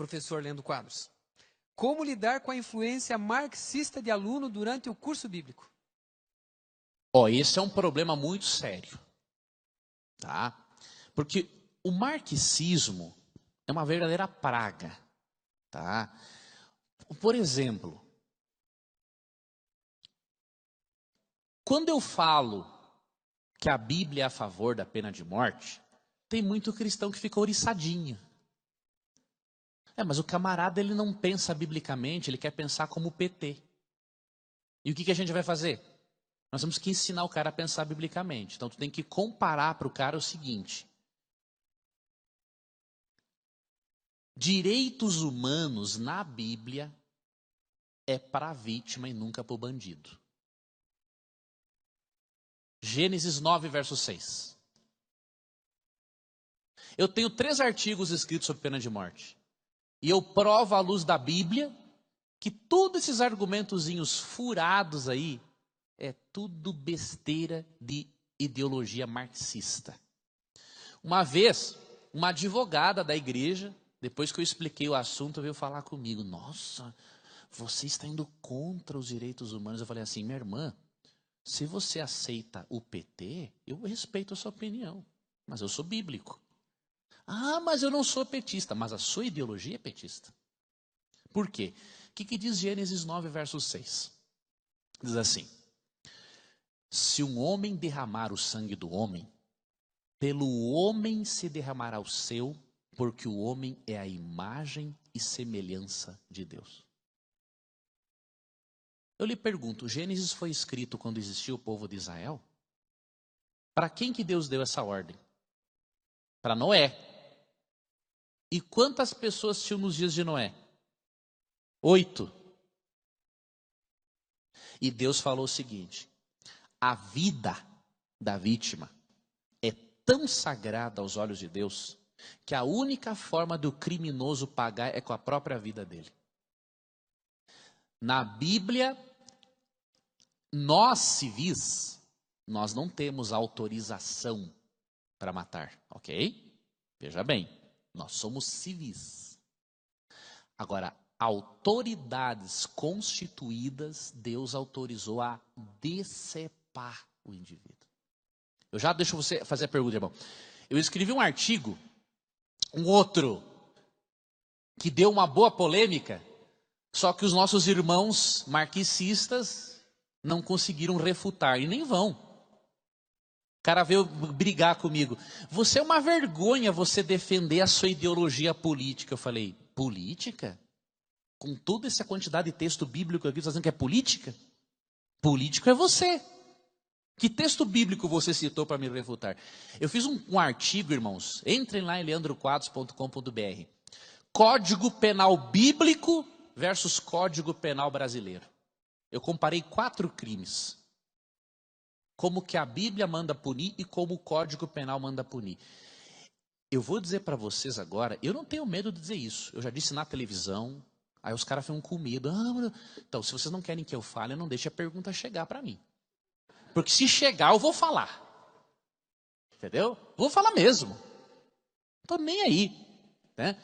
professor lendo quadros. Como lidar com a influência marxista de aluno durante o curso bíblico? Esse é um problema muito sério, tá? Porque o marxismo é uma verdadeira praga, tá? Por exemplo, quando eu falo que a Bíblia é a favor da pena de morte, tem muito cristão que fica oriçadinho. Mas o camarada, ele não pensa biblicamente, ele quer pensar como o PT. E o que a gente vai fazer? Nós temos que ensinar o cara a pensar biblicamente. Então, tu tem que comparar para o cara o seguinte. Direitos humanos na Bíblia é para a vítima e nunca para o bandido. Gênesis 9, verso 6. Eu tenho 3 artigos escritos sobre pena de morte. E eu provo à luz da Bíblia que todos esses argumentozinhos furados aí é tudo besteira de ideologia marxista. Uma vez, uma advogada da igreja, depois que eu expliquei o assunto, veio falar comigo. Nossa, você está indo contra os direitos humanos. Eu falei assim, minha irmã, se você aceita o PT, eu respeito a sua opinião, mas eu sou bíblico. Mas eu não sou petista, mas a sua ideologia é petista. Por quê? O que diz Gênesis 9, verso 6? Diz assim, se um homem derramar o sangue do homem, pelo homem se derramará o seu, porque o homem é a imagem e semelhança de Deus. Eu lhe pergunto, Gênesis foi escrito quando existia o povo de Israel? Para quem que Deus deu essa ordem? Para Noé. E quantas pessoas tinham nos dias de Noé? 8. E Deus falou o seguinte, a vida da vítima é tão sagrada aos olhos de Deus, que a única forma do criminoso pagar é com a própria vida dele. Na Bíblia, nós civis, nós não temos autorização para matar, ok? Veja bem, nós somos civis. Agora, autoridades constituídas, Deus autorizou a decepar o indivíduo. Deixa você fazer a pergunta, irmão. Eu escrevi um artigo, um outro, que deu uma boa polêmica, só que os nossos irmãos marxistas não conseguiram refutar, e nem vão. O cara veio brigar comigo. Você é uma vergonha você defender a sua ideologia política. Eu falei, política? Com toda essa quantidade de texto bíblico aqui, você está dizendo que é política? Político é você. Que texto bíblico você citou para me refutar? Eu fiz um artigo, irmãos. Entrem lá em leandroquadros.com.br. Código Penal Bíblico versus Código Penal Brasileiro. Eu comparei 4 crimes. Como que a Bíblia manda punir e como o Código Penal manda punir. Eu vou dizer para vocês agora, eu não tenho medo de dizer isso. Eu já disse na televisão, aí os caras ficam com medo. Então, se vocês não querem que eu fale, não deixe a pergunta chegar para mim. Porque se chegar, eu vou falar. Entendeu? Vou falar mesmo. Não estou nem aí. Né?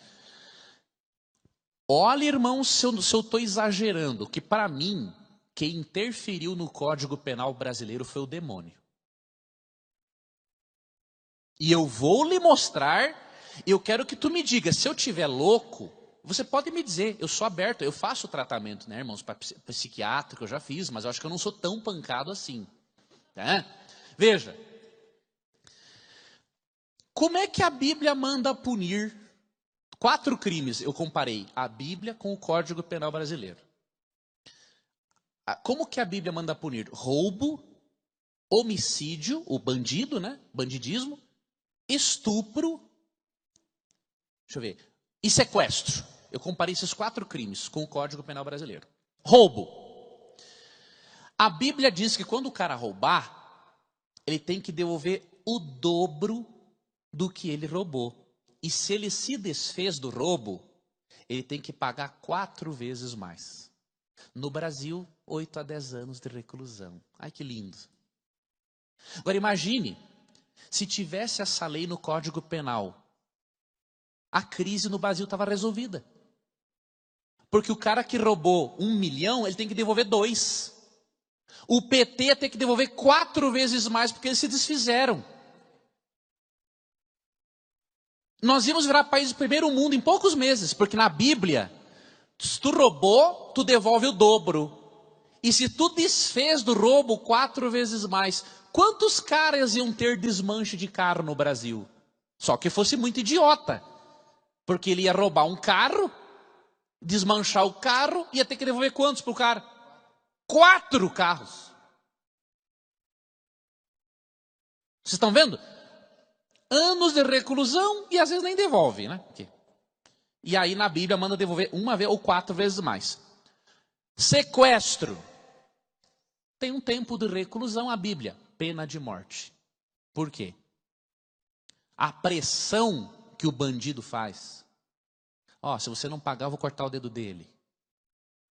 Olha, irmão, se eu estou exagerando, que para mim, quem interferiu no Código Penal brasileiro foi o demônio. E eu vou lhe mostrar, eu quero que tu me diga, se eu tiver louco, você pode me dizer, eu sou aberto, eu faço tratamento, né, irmãos, para psiquiátrico, eu já fiz, mas eu acho que eu não sou tão pancado assim. Tá? Veja, como é que a Bíblia manda punir 4 crimes? Eu comparei a Bíblia com o Código Penal brasileiro. Como que a Bíblia manda punir? Roubo, homicídio, o bandido, né? Bandidismo, estupro, deixa eu ver, e sequestro. Eu comparei esses 4 crimes com o Código Penal brasileiro. Roubo. A Bíblia diz que quando o cara roubar, ele tem que devolver o dobro do que ele roubou. E se ele se desfez do roubo, ele tem que pagar 4 vezes mais. No Brasil, 8 a 10 anos de reclusão. Ai, que lindo. Agora imagine, se tivesse essa lei no Código Penal, a crise no Brasil estava resolvida. Porque o cara que roubou 1 milhão, ele tem que devolver 2. O PT ia ter que devolver 4 vezes mais, porque eles se desfizeram. Nós íamos virar país de primeiro mundo em poucos meses, porque na Bíblia, se tu roubou, tu devolve o dobro. E se tu desfez do roubo, 4 vezes mais. Quantos caras iam ter desmanche de carro no Brasil? Só que fosse muito idiota. Porque ele ia roubar um carro, desmanchar o carro, ia ter que devolver quantos pro cara? 4 carros. Vocês estão vendo? Anos de reclusão e às vezes nem devolve, né? E aí na Bíblia manda devolver 1 vez ou 4 vezes mais. Sequestro. Tem um tempo de reclusão a Bíblia, pena de morte. Por quê? A pressão que o bandido faz. Ó, se você não pagar, eu vou cortar o dedo dele.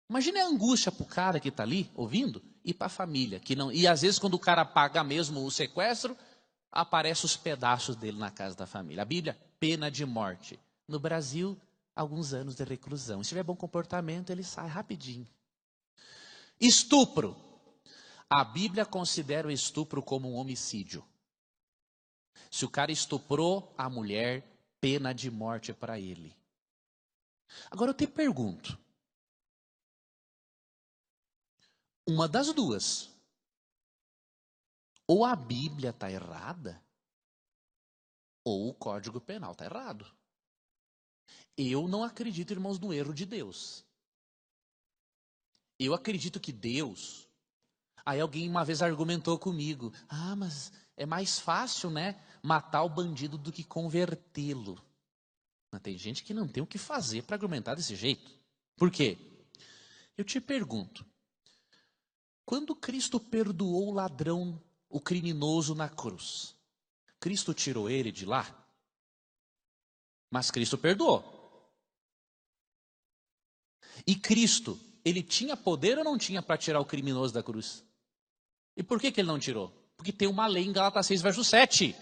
Imagina a angústia para o cara que está ali, ouvindo, e para a família. Que não, e às vezes quando o cara paga mesmo o sequestro, aparecem os pedaços dele na casa da família. A Bíblia, pena de morte. No Brasil, alguns anos de reclusão. Se tiver bom comportamento, ele sai rapidinho. Estupro. A Bíblia considera o estupro como um homicídio. Se o cara estuprou a mulher, pena de morte para ele. Agora eu te pergunto. Uma das duas. Ou a Bíblia está errada, ou o Código Penal está errado. Eu não acredito, irmãos, no erro de Deus. Eu acredito que Deus... Aí alguém uma vez argumentou comigo. Ah, mas é mais fácil, né? Matar o bandido do que convertê-lo. Mas tem gente que não tem o que fazer para argumentar desse jeito. Por quê? Eu te pergunto. Quando Cristo perdoou o ladrão, o criminoso na cruz, Cristo tirou ele de lá? Mas Cristo perdoou. E Cristo, ele tinha poder ou não tinha para tirar o criminoso da cruz? E por que ele não tirou? Porque tem uma lei em Gálatas 6, verso 7.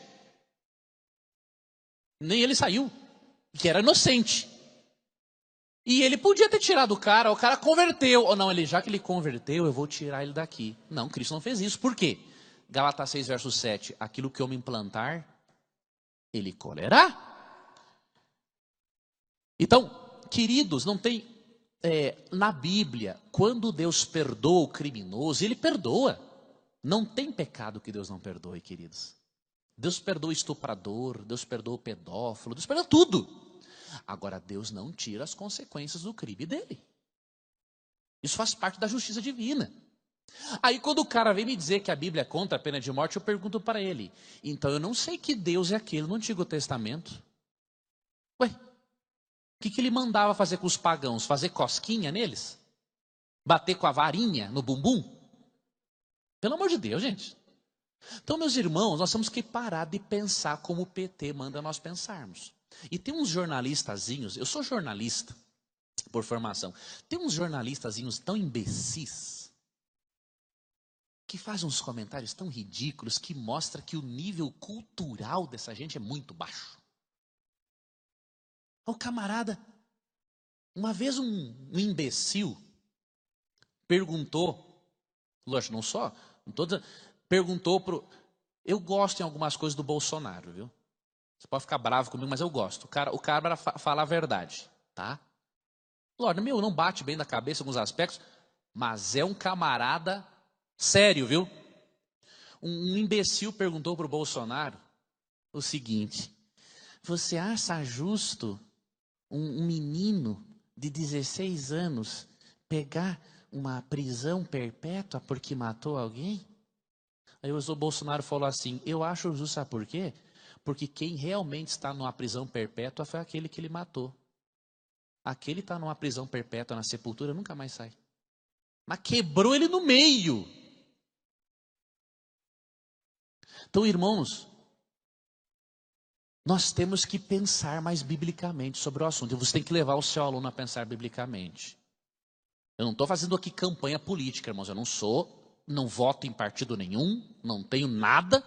Nem ele saiu, que era inocente. E ele podia ter tirado o cara converteu. Ou não, já que ele converteu, eu vou tirar ele daqui. Não, Cristo não fez isso. Por quê? Gálatas 6, verso 7. Aquilo que o homem plantar, ele colherá. Então, queridos, não tem... na Bíblia, quando Deus perdoa o criminoso, ele perdoa. Não tem pecado que Deus não perdoe, queridos. Deus perdoa o estuprador, Deus perdoa o pedófilo, Deus perdoa tudo. Agora, Deus não tira as consequências do crime dele. Isso faz parte da justiça divina. Aí, quando o cara vem me dizer que a Bíblia é contra a pena de morte, eu pergunto para ele. Então, eu não sei que Deus é aquele no Antigo Testamento. Ué, o que ele mandava fazer com os pagãos? Fazer cosquinha neles? Bater com a varinha no bumbum? Pelo amor de Deus, gente. Então, meus irmãos, nós temos que parar de pensar como o PT manda nós pensarmos. E tem uns jornalistazinhos, eu sou jornalista por formação, tem uns jornalistazinhos tão imbecis, que fazem uns comentários tão ridículos, que mostra que o nível cultural dessa gente é muito baixo. O camarada, uma vez um imbecil perguntou, lógico, não só, perguntou eu gosto em algumas coisas do Bolsonaro, viu? Você pode ficar bravo comigo, mas eu gosto. O cara fala a verdade, tá? Lógico, não bate bem na cabeça em alguns aspectos, mas é um camarada sério, viu? Um imbecil perguntou para o Bolsonaro o seguinte: você acha justo um menino de 16 anos pegar uma prisão perpétua porque matou alguém? Aí o Bolsonaro falou assim: eu acho justo, sabe por quê? Porque quem realmente está numa prisão perpétua foi aquele que ele matou. Aquele está numa prisão perpétua na sepultura, nunca mais sai. Mas quebrou ele no meio. Então, irmãos, nós temos que pensar mais biblicamente sobre o assunto. Você tem que levar o seu aluno a pensar biblicamente. Eu não estou fazendo aqui campanha política, irmãos. Eu não voto em partido nenhum, não tenho nada.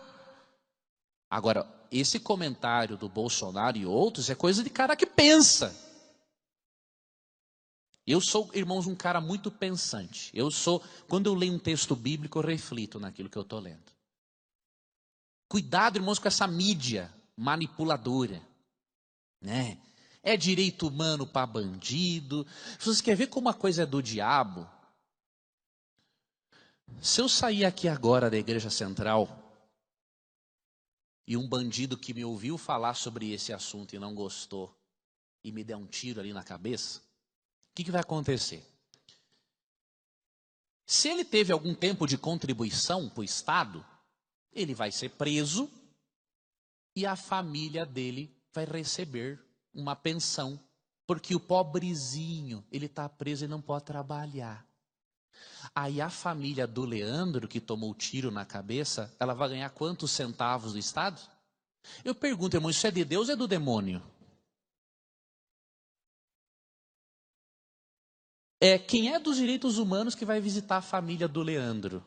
Agora, esse comentário do Bolsonaro e outros é coisa de cara que pensa. Eu sou, irmãos, um cara muito pensante. Quando eu leio um texto bíblico, eu reflito naquilo que eu estou lendo. Cuidado, irmãos, com essa mídia manipuladora, né? É direito humano para bandido. Se você quer ver como a coisa é do diabo, se eu sair aqui agora da igreja central e um bandido que me ouviu falar sobre esse assunto e não gostou e me der um tiro ali na cabeça, o que vai acontecer? Se ele teve algum tempo de contribuição para o Estado, ele vai ser preso e a família dele vai receber uma pensão, porque o pobrezinho, ele está preso e não pode trabalhar. Aí a família do Leandro, que tomou tiro na cabeça, ela vai ganhar quantos centavos do Estado? Eu pergunto, irmão, isso é de Deus ou é do demônio? Quem é dos direitos humanos que vai visitar a família do Leandro,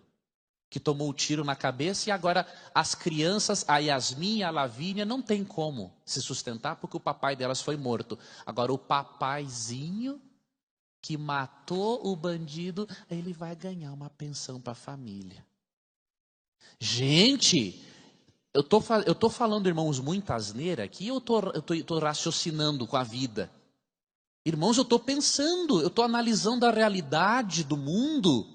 que tomou o tiro na cabeça, e agora as crianças, a Yasmin e a Lavínia, não tem como se sustentar porque o papai delas foi morto. Agora o papaizinho que matou o bandido, ele vai ganhar uma pensão para a família. Gente, eu tô falando, irmãos, muita asneira aqui, eu tô raciocinando com a vida. Irmãos, eu estou pensando, eu estou analisando a realidade do mundo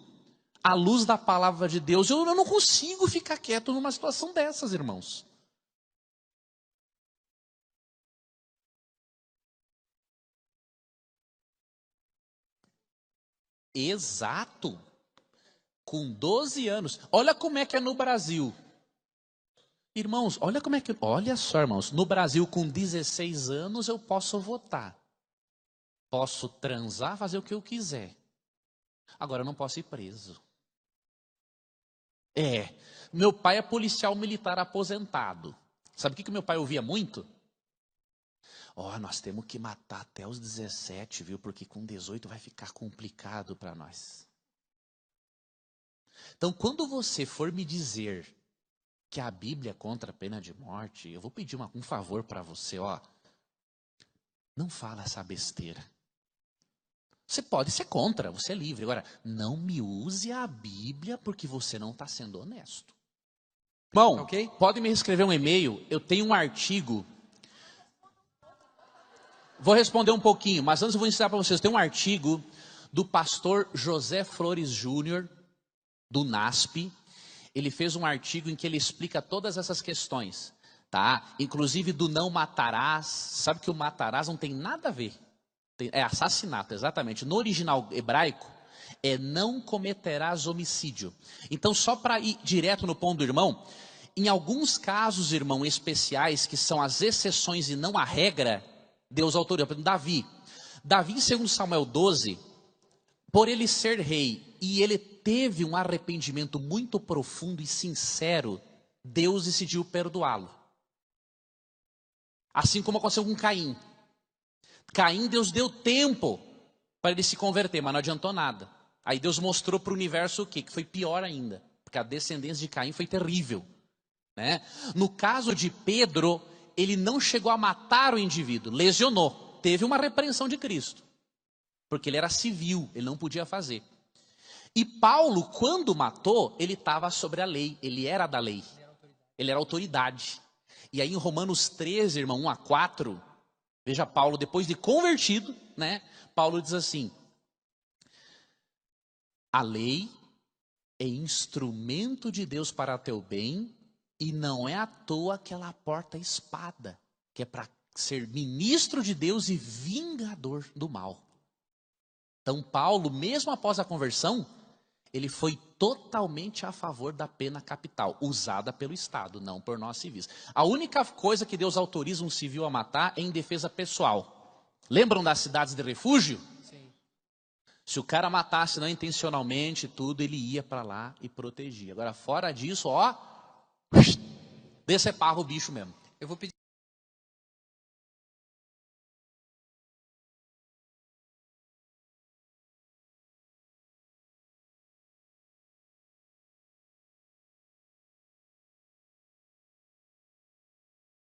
à luz da palavra de Deus. Eu não consigo ficar quieto numa situação dessas, irmãos. Exato. Com 12 anos. Olha como é que é no Brasil. Irmãos, olha só, irmãos. No Brasil, com 16 anos, eu posso votar. Posso transar, fazer o que eu quiser. Agora, eu não posso ir preso. Meu pai é policial militar aposentado. Sabe o que meu pai ouvia muito? Nós temos que matar até os 17, viu? Porque com 18 vai ficar complicado para nós. Então, quando você for me dizer que a Bíblia é contra a pena de morte, eu vou pedir um favor para você, não fala essa besteira. Você pode ser contra, você é livre. Agora, não me use a Bíblia porque você não está sendo honesto. Bom, okay? Pode me escrever um e-mail, eu tenho um artigo. Vou responder um pouquinho, mas antes eu vou ensinar para vocês. Tem um artigo do pastor José Flores Júnior, do NASP. Ele fez um artigo em que ele explica todas essas questões, tá? Inclusive do não matarás. Sabe que o matarás não tem nada a ver. É assassinato, exatamente. No original hebraico, não cometerás homicídio. Então, só para ir direto no ponto do irmão, em alguns casos, irmão, especiais, que são as exceções e não a regra, Deus autorizou. Por exemplo, Davi, em 2 Samuel 12, por ele ser rei, e ele teve um arrependimento muito profundo e sincero, Deus decidiu perdoá-lo. Assim como aconteceu com Caim. Caim, Deus deu tempo para ele se converter, mas não adiantou nada. Aí Deus mostrou para o universo o quê? Que foi pior ainda, porque a descendência de Caim foi terrível, né? No caso de Pedro, ele não chegou a matar o indivíduo, lesionou, teve uma repreensão de Cristo, porque ele era civil, ele não podia fazer. E Paulo, quando matou, ele estava sobre a lei, ele era da lei, ele era autoridade. E aí em Romanos 13, irmão, 1-4, veja Paulo, depois de convertido, né? Paulo diz assim: a lei é instrumento de Deus para teu bem, e não é à toa que ela porta a espada, que é para ser ministro de Deus e vingador do mal. Então Paulo, mesmo após a conversão, ele foi totalmente a favor da pena capital, usada pelo Estado, não por nós civis. A única coisa que Deus autoriza um civil a matar é em defesa pessoal. Lembram das cidades de refúgio? Sim. Se o cara matasse não intencionalmente, tudo, ele ia para lá e protegia. Agora, fora disso, decepava o bicho mesmo. Eu vou pedir